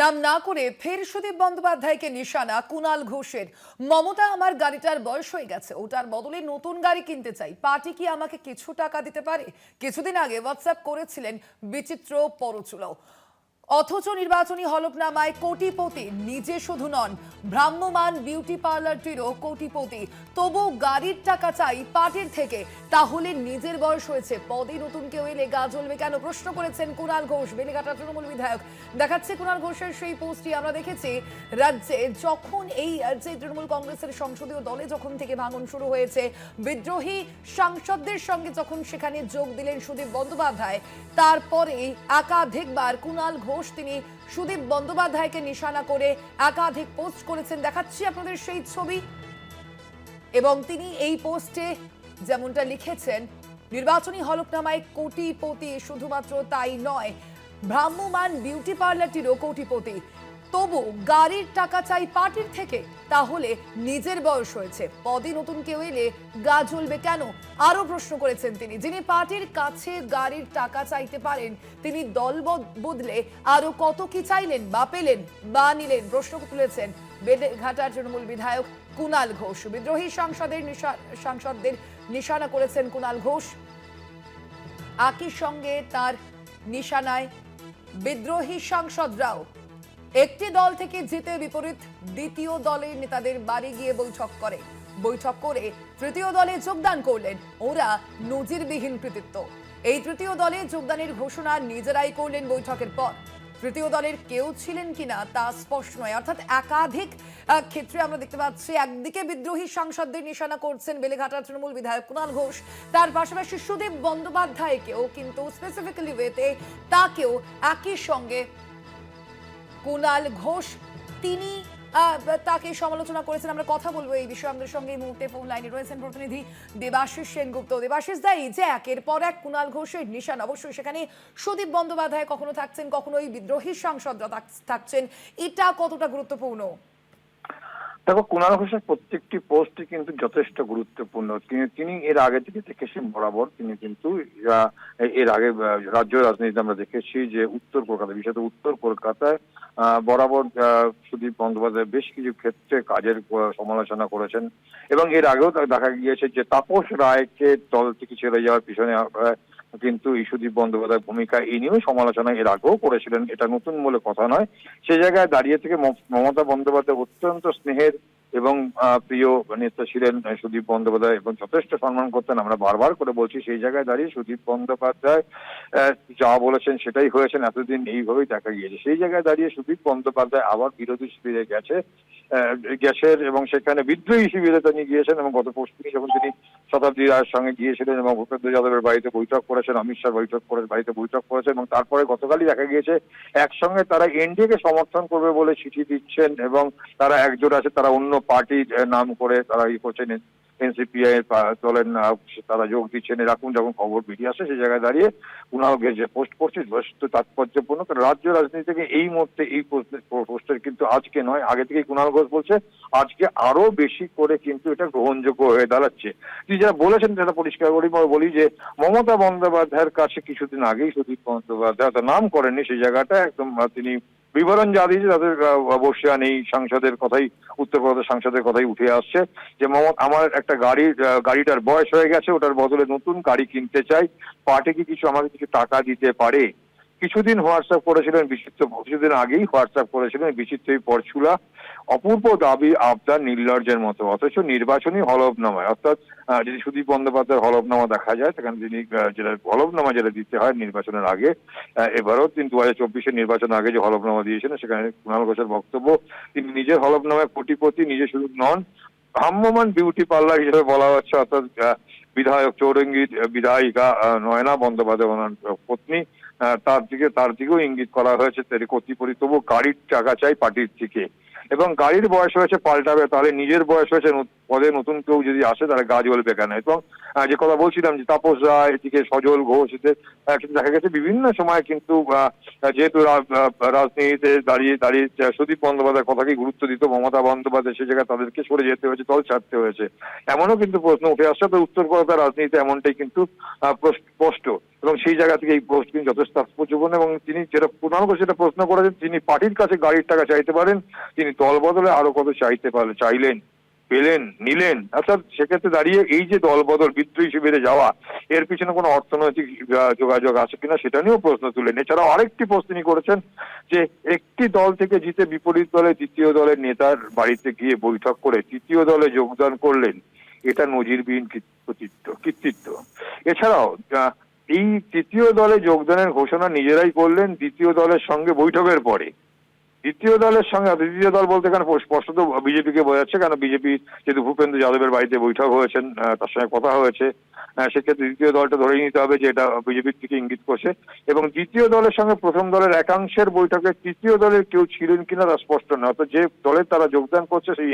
নাম না করে ফের সুদীপ বন্দ্যোপাধ্যায়কে নিশানা কুণাল ঘোষের। মমতা, আমার গাড়িটার বয়স হয়ে গেছে, ওটার বদলে নতুন গাড়ি কিনতে চাই, পার্টি কি আমাকে কিছু টাকা দিতে পারে? কিছুদিন আগে হোয়াটসঅ্যাপ করেছিলেন বিচিত্র পরচুলো। অথচ নির্বাচনী হলফনামায় কোটিপতি নিজে শুধু নন, ভ্রাম্যমান বিউটি পার্লারটিরও কোটিপতি। তবু গাড়ির টাকা চাই পার্টির থেকে। তাহলে নিজের বয়স হয়েছে, পদে নতুন কেউ এলে গা জ্বলবে কেন? প্রশ্ন করেছেন কুণাল ঘোষ, বেলেঘাটা তৃণমূল বিধায়ক। দেখাচ্ছে কুণাল ঘোষের সেই পোস্টটি। আমরা দেখেছি রাজ্যে যখন এই যে তৃণমূল কংগ্রেসের সংসদীয় দলে যখন থেকে ভাঙন শুরু হয়েছে, বিদ্রোহী সাংসদদের সঙ্গে যখন সেখানে যোগ দিলেন সুদীপ বন্দ্যোপাধ্যায়, তারপরে একাধিকবার কুণাল ঘোষ তিনি সুদীপ বন্দ্যোপাধ্যায়কে নিশানা করে একাধিক পোস্ট করেছেন। দেখাচ্ছি আপনাদের সেই ছবি। এবং তিনি এই পোস্টে যেমনটা লিখেছেন, নির্বাচনী হলফনামায় কোটিপতি, শুধুমাত্র তাই নয়, ভ্রাম্যমান বিউটি পার্লারটিরও কোটিপতি। তবু গাড়ির টাকা চাই পার্টির থেকে। তাহলে নিজের বয়স হয়েছে, পদে নতুন কেউ এলে গা জ্বলবে কেন? আরো প্রশ্ন করেছেন তিনি, যিনি পার্টির কাছে গাড়ির টাকা চাইতে পারেন, তিনি দল বদলে আরো কত কি চাইলেন বা পেলেন বা নিলেন? প্রশ্ন তুলেছেন বেলেঘাটার তৃণমূল বিধায়ক কুণাল ঘোষ। বিদ্রোহী সাংসদদের নিশানা করেছেন কুণাল ঘোষ। একই সঙ্গে তার নিশানায় বিদ্রোহী সাংসদরাও। একটি দল থেকে জিতে বিপরীত দ্বিতীয় দলের নেতাদের বাড়ি গিয়ে বৈঠক করে তৃতীয় দলে যোগদান করলেন। ওরা নজিরবিহীন কৃতিত্ব। এই তৃতীয় দলে যোগদানের ঘোষণা নিজেরাই করলেন বৈঠকের পর। তৃতীয় দলের কেউ ছিলেন কিনা তা স্পষ্ট নয়। অর্থাৎ একাধিক ক্ষেত্রে আমরা দেখতে পাচ্ছি, একদিকে বিদ্রোহী সাংসদদের নিশানা করছেন বেলেঘাটার তৃণমূল বিধায়ক কুণাল ঘোষ, তার পাশাপাশি সুদীপ বন্দ্যোপাধ্যায়কেও কিন্তু স্পেসিফিক্যালি ওয়েতে তাকেও একই সঙ্গে কুণাল ঘোষ তিনি তাকে সমালোচনা করেছেন। আমরা কথা বলবো এই বিষয়ে। আমাদের সঙ্গে এই মুহূর্তে ফোন লাইনে রয়েছেন প্রতিনিধি দেবাশিস সেনগুপ্ত। দেবাশিস দা, এই যে একের পর এক কুণাল ঘোষের নিশান, অবশ্যই সেখানে সুদীপ বন্দ্যোপাধ্যায় কখনো থাকছেন, কখনো এই বিদ্রোহী সাংসদরা থাকছেন, এটা কতটা গুরুত্বপূর্ণ? দেখো, কুণাল ঘোষের প্রত্যেকটি পোস্টই কিন্তু যথেষ্ট গুরুত্বপূর্ণ। তিনি এর আগে থেকে দেখেছেন বরাবর, তিনি কিন্তু এর আগে রাজ্য রাজনীতিতে আমরা দেখেছি যে উত্তর কলকাতা, বিশেষত উত্তর কলকাতায় বরাবর সুদীপ বন্দ্যোপাধ্যায় বেশ কিছু ক্ষেত্রে কাজের সমালোচনা করেছেন। এবং এর আগেও দেখা গিয়েছে যে তাপস রায়কে দল থেকে ছেড়ে যাওয়ার পিছনে কিন্তু এই সুদীপ বন্দ্যোপাধ্যায়ের ভূমিকা এই নিয়েও সমালোচনা এর আগেও করেছিলেন। এটা নতুন বলে কথা নয়। সে জায়গায় দাঁড়িয়ে থেকে মমতা বন্দ্যোপাধ্যায় অত্যন্ত স্নেহের এবং প্রিয় নেতা ছিলেন সুদীপ বন্দ্যোপাধ্যায়, এবং যথেষ্ট সম্মান করতেন। আমরা বারবার করে বলছি, সেই জায়গায় দাঁড়িয়ে সুদীপ বন্দ্যোপাধ্যায় যা বলেছেন সেটাই হয়েছেন, এতদিন এইভাবেই দেখা গিয়েছে। সেই জায়গায় দাঁড়িয়ে সুদীপ বন্দ্যোপাধ্যায় আবার বিরোধী শিবিরে গেছেন এবং সেখানে বিদ্রোহী শিবিরে তিনি গিয়েছেন। এবং গত পরশু যখন তিনি শতাব্দী রায়ের সঙ্গে গিয়েছিলেন এবং ভূপেন্দ্র যাদবের বাড়িতে বৈঠক করেছেন, অমিত শাহ বাড়িতে বৈঠক করেছেন, এবং তারপরে গতকালই দেখা গিয়েছে একসঙ্গে তারা এনডিএ কে সমর্থন করবে বলে চিঠি দিচ্ছেন, এবং তারা একজোট আছে, তারা অন্য পার্টির নাম করে তারা করছেন, এনসিপিআই দলের তারা যোগ দিচ্ছেন। এরকম যখন খবর বেরিয়ে আসে, সেই জায়গায় দাঁড়িয়ে কুণাল ঘোষ যে পোস্ট করছে যথেষ্ট তাৎপর্যপূর্ণ। রাজ্য রাজনীতি থেকে এই মুহূর্তে এই পোস্টের কিন্তু আজকে নয়, আগে থেকেই কুণাল ঘোষ বলছে, আজকে আরো বেশি করে কিন্তু এটা গ্রহণযোগ্য হয়ে দাঁড়াচ্ছে। তিনি যারা বলেছেন সেটা পরিষ্কার করি বলি যে মমতা বন্দ্যোপাধ্যায়ের কাছে কিছুদিন আগেই সুদীপ বন্দ্যোপাধ্যায় তার নাম করেননি, সেই জায়গাটা একদম তিনি বিবরণ যা দিয়েছে তাদের বর্ষিয়ান এই সাংসদের কথাই, উত্তর কলকাতার সাংসদের কথাই উঠে আসছে যে আমার একটা গাড়িটার বয়স হয়ে গেছে, ওটার বদলে নতুন গাড়ি কিনতে চাই, পার্টি কি কিছু আমাকে কিছু টাকা দিতে পারে? কিছুদিন হোয়াটসঅ্যাপ করেছিলেন বিচিত্র, কিছুদিন আগেই হোয়াটসঅ্যাপ করেছিলেন বিচিত্র পরচুলা। অপূর্ব দাবি, আবদার, নির্লজ্জের মতো। অথচ নির্বাচনী হলফনামায়, অর্থাৎ যদি সুদীপ বন্দ্যোপাধ্যায়ের হলফনামা দেখা যায়, সেখানে তিনি যেটা হলফনামা যেটা দিতে হয় নির্বাচনের আগে, এবারও তিনি 2024-এর নির্বাচনের আগে যে হলফনামা দিয়েছিলেন, সেখানে কুণাল ঘোষের বক্তব্য, তিনি নিজের হলফনামায় কোটিপতি নিজে শুধু নন, ভ্রাম্যমান বিউটি পার্লার হিসেবে বলা হচ্ছে। অর্থাৎ বিধায়ক চৌরঙ্গীর বিধায়িকা নয়না বন্দ্যোপাধ্যায় ওনার পত্নী, তার দিকেও ইঙ্গিত করা হয়েছে তিনি কোটিপতি, তবু গাড়ির টাকা চাই পার্টির থেকে। এবং গাড়ির বয়স হয়েছে পাল্টাবে, তাহলে নিজের বয়স হয়েছে পদে নতুন কেউ যদি আসে তাহলে গা জ্বলবে কেন। এবং যে কথা বলছিলাম যে তাপস রায়, এদিকে সজল ঘোষ, এদের কিন্তু দেখা গেছে বিভিন্ন সময় কিন্তু যেহেতু রাজনীতিতে দাঁড়িয়ে দাঁড়িয়ে সুদীপ বন্দ্যোপাধ্যায়ের কথাকেই গুরুত্ব দিত মমতা বন্দ্যোপাধ্যায়, সে জায়গায় তাদেরকে সরে যেতে হয়েছে, দল ছাড়তে হয়েছে, এমনও কিন্তু প্রশ্ন উঠে আসছে। তো উত্তর কলকাতার রাজনীতিতে এমনটাই কিন্তু স্পষ্ট, এবং সেই জায়গা থেকে এই পোস্ট কিন্তু যথেষ্ট তাৎপর্যপূর্ণ। এবং তিনি যেটা কুণাল ঘোষ যেটা প্রশ্ন করেছেন, তিনি পার্টির কাছে গাড়ির টাকা চাইতে পারেন, তিনি দল বদলে আরো কত চাইলেন, পেলেন, নিলেন। অর্থাৎ সেক্ষেত্রে দাঁড়িয়ে এই যে দল বদল, বিদ্রোহী শিবিরে যাওয়া, এর পিছনে কোনো অর্থনৈতিক যোগাযোগ আছে কিনা সেটা নিয়েও প্রশ্ন তুলেন। এছাড়াও আরেকটি প্রশ্ন তিনি করেছেন যে একটি দল থেকে জিতে বিপরীত দলে তৃতীয় দলের নেতার বাড়িতে গিয়ে বৈঠক করে তৃতীয় দলে যোগদান করলেন, এটা নজিরবিহীন কৃতিত্ব। এছাড়াও এই তৃতীয় দলে যোগদানের ঘোষণা নিজেরাই করলেন দ্বিতীয় দলের সঙ্গে বৈঠকের পরে। দ্বিতীয় দলের সঙ্গে, দ্বিতীয় দল বলতে এখানে স্পষ্টত বিজেপিকে বোঝাচ্ছে, কারণ বিজেপি যেহেতু ভূপেন্দ্র যাদবের বাড়িতে বৈঠক হয়েছেন, তার সঙ্গে কথা হয়েছে, সেক্ষেত্রে দ্বিতীয় দলটা ধরেই নিতে হবে যে এটা বিজেপির থেকে ইঙ্গিত করছে। এবং দ্বিতীয় দলের সঙ্গে প্রথম দলের একাংশের বৈঠকে তৃতীয় দলের কেউ ছিলেন কিনা তা স্পষ্ট নয়। অর্থাৎ যে দলের তারা যোগদান করছে সেই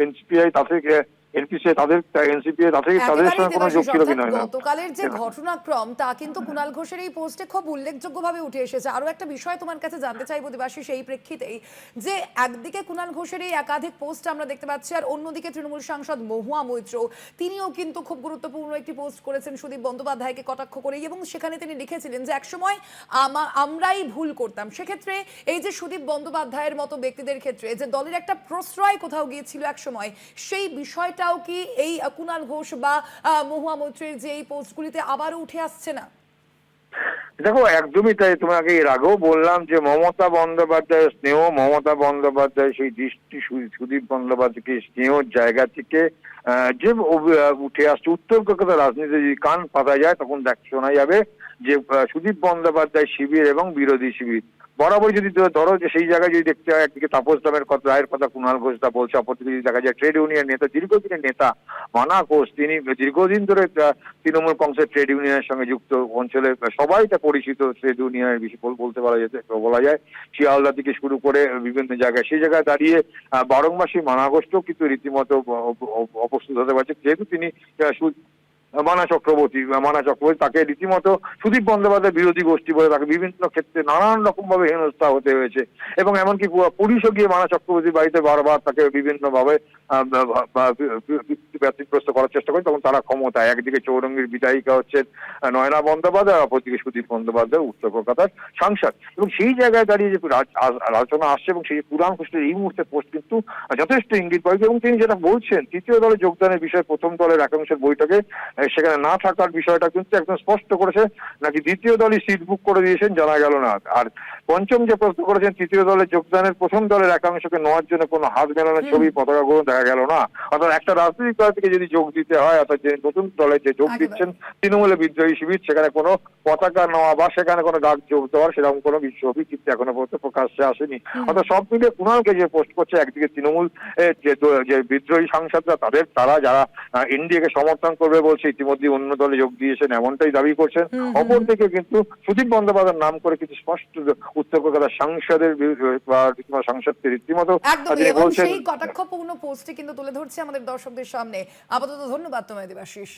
এনসিপিআই তাদের এনপিসি তাদের এনসিপিআই তাদের সঙ্গে কোনো যোগ ছিল কিনা। গতকালের যে ঘটনাক্রম তা কিন্তু কুণাল ঘোষের এই পোস্টে খুব উল্লেখযোগ্যভাবে উঠে এসেছে। আরো একটা বিষয় তোমার কাছে জানতে চাইবো দেবাশিস এই প্রেক্ষিতেই, যে একদিকে কুণাল ঘোষের এই একাধিক পোস্ট আমরা দেখতে পাচ্ছি, আর অন্যদিকে তৃণমূল সাংসদ মহুয়া মৈত্র তিনিও কিন্তু খুব গুরুত্বপূর্ণ একটি পোস্ট করেছেন সুদীপ বন্দ্যোপাধ্যায়কে কটাক্ষ করে, এবং সেখানে তিনি লিখেছিলেন যে একসময় আমরাই ভুল করতাম। সেক্ষেত্রে এই যে সুদীপ বন্দ্যোপাধ্যায়ের মতো ব্যক্তিদের ক্ষেত্রে যে দলের একটা প্রশ্রয় কোথাও গিয়েছিল একসময়, সেই বিষয়টাও কি এই কুণাল ঘোষ বা মহুয়া মৈত্রের যে এই পোস্টগুলিতে আবারও উঠে আসছে না? দেখো, একদমই তাই। তোমাকে এর আগেও বললাম যে মমতা বন্দ্যোপাধ্যায়ের স্নেহ, মমতা বন্দ্যোপাধ্যায় সেই দৃষ্টি সুদীপ বন্দ্যোপাধ্যায়কে স্নেহর জায়গা থেকে যে উঠে আসছে। উত্তর কলকাতার রাজনীতি যদি কান পাতা যায় তখন শোনা যাবে যে সুদীপ বন্দ্যোপাধ্যায় শিবির এবং বিরোধী শিবির বরাবর যদি ধরো যে সেই জায়গায় যদি দেখতে হয়, একদিকে তাপস রায়ের কথা কুণাল ঘোষ তা বলছে, অপরদিকে যদি দেখা যায় ট্রেড ইউনিয়ন নেতা, দীর্ঘদিনের নেতা মানা ঘোষ, তিনি দীর্ঘদিন ধরে তৃণমূল কংগ্রেসের ট্রেড ইউনিয়নের সঙ্গে যুক্ত, অঞ্চলে সবাই তা পরিচিত ট্রেড ইউনিয়নের বিষয় বলতে বলা যায় শিয়ালদা থেকে শুরু করে বিভিন্ন জায়গায়। সেই জায়গায় দাঁড়িয়ে বারংমাসী মানা ঘোষকেও কিন্তু রীতিমতো অপ্রস্তুত হতে পারছে, যেহেতু তিনি মানা চক্রবর্তী তাকে রীতিমতো সুদীপ বন্দ্যোপাধ্যায় বিরোধী গোষ্ঠী বলে তাকে বিভিন্ন ক্ষেত্রে নানান রকম ভাবে হেনস্থা হতে হয়েছে। এবং এমনকি পুলিশও গিয়ে মানা চক্রবর্তীর বাড়িতে বারবার তাকে বিভিন্ন ভাবে ব্যতিগ্রস্ত করার চেষ্টা করে। তখন তারা ক্ষমতায়, একদিকে চৌরঙ্গীর বিধায়িকা হচ্ছেন নয়না বন্দ্যোপাধ্যায়, অপরদিকে সুদীপ বন্দ্যোপাধ্যায় উত্তর কলকাতার সাংসদ। এবং সেই জায়গায় দাঁড়িয়ে যে আলোচনা আসছে এবং সেই কুণাল ঘোষের এই মুহূর্তে পোস্ট কিন্তু যথেষ্ট ইঙ্গিত পাই। এবং তিনি যেটা বলছেন তৃতীয় দলে যোগদানের বিষয়ে প্রথম দলের একাংশের বৈঠকে সেখানে না থাকার বিষয়টা কিন্তু একদম স্পষ্ট করেছে, নাকি দ্বিতীয় দলই সিট বুক করে দিয়েছেন জানা গেল না। আর পঞ্চম যে প্রশ্ন করেছেন তৃতীয় দলে যোগদানের প্রথম দলের একাংশকে নেওয়ার জন্য কোনো হাত মেলানোর ছবি, পতাকা গ্রহণ দেখা গেল না। অর্থাৎ একটা রাজনৈতিক দল থেকে যদি যোগ দিতে হয়, অর্থাৎ যে নতুন দলে যে যোগ দিচ্ছেন তৃণমূলের বিদ্রোহী শিবির, সেখানে কোনো পতাকা নেওয়া বা সেখানে কোনো ডাক যোগ দেওয়ার সেরকম কোনো বিজ্ঞপ্তি এখনো পর্যন্ত প্রকাশ্যে আসেনি। অর্থাৎ সব মিলিয়ে কুণালকে যে পোস্ট করছে, একদিকে তৃণমূল যে বিদ্রোহী সাংসদরা তারা যারা এনডিএকে সমর্থন করবে বলছে ইতিমধ্যে অন্য দলে যোগ দিয়েছেন এমনটাই দাবি করছেন। অপরদিকে কিন্তু সুদীপ বন্দ্যোপাধ্যায়ের নাম করে কিছু স্পষ্ট উত্তর কলকাতার সাংসদের বা সাংসদকে রীতিমতো বলছেন। সেই কটাক্ষপূর্ণ পোস্টে কিন্তু তুলে ধরছে আমাদের দর্শকদের সামনে। আপাতত ধন্যবাদ তোমায় দেবাশিস।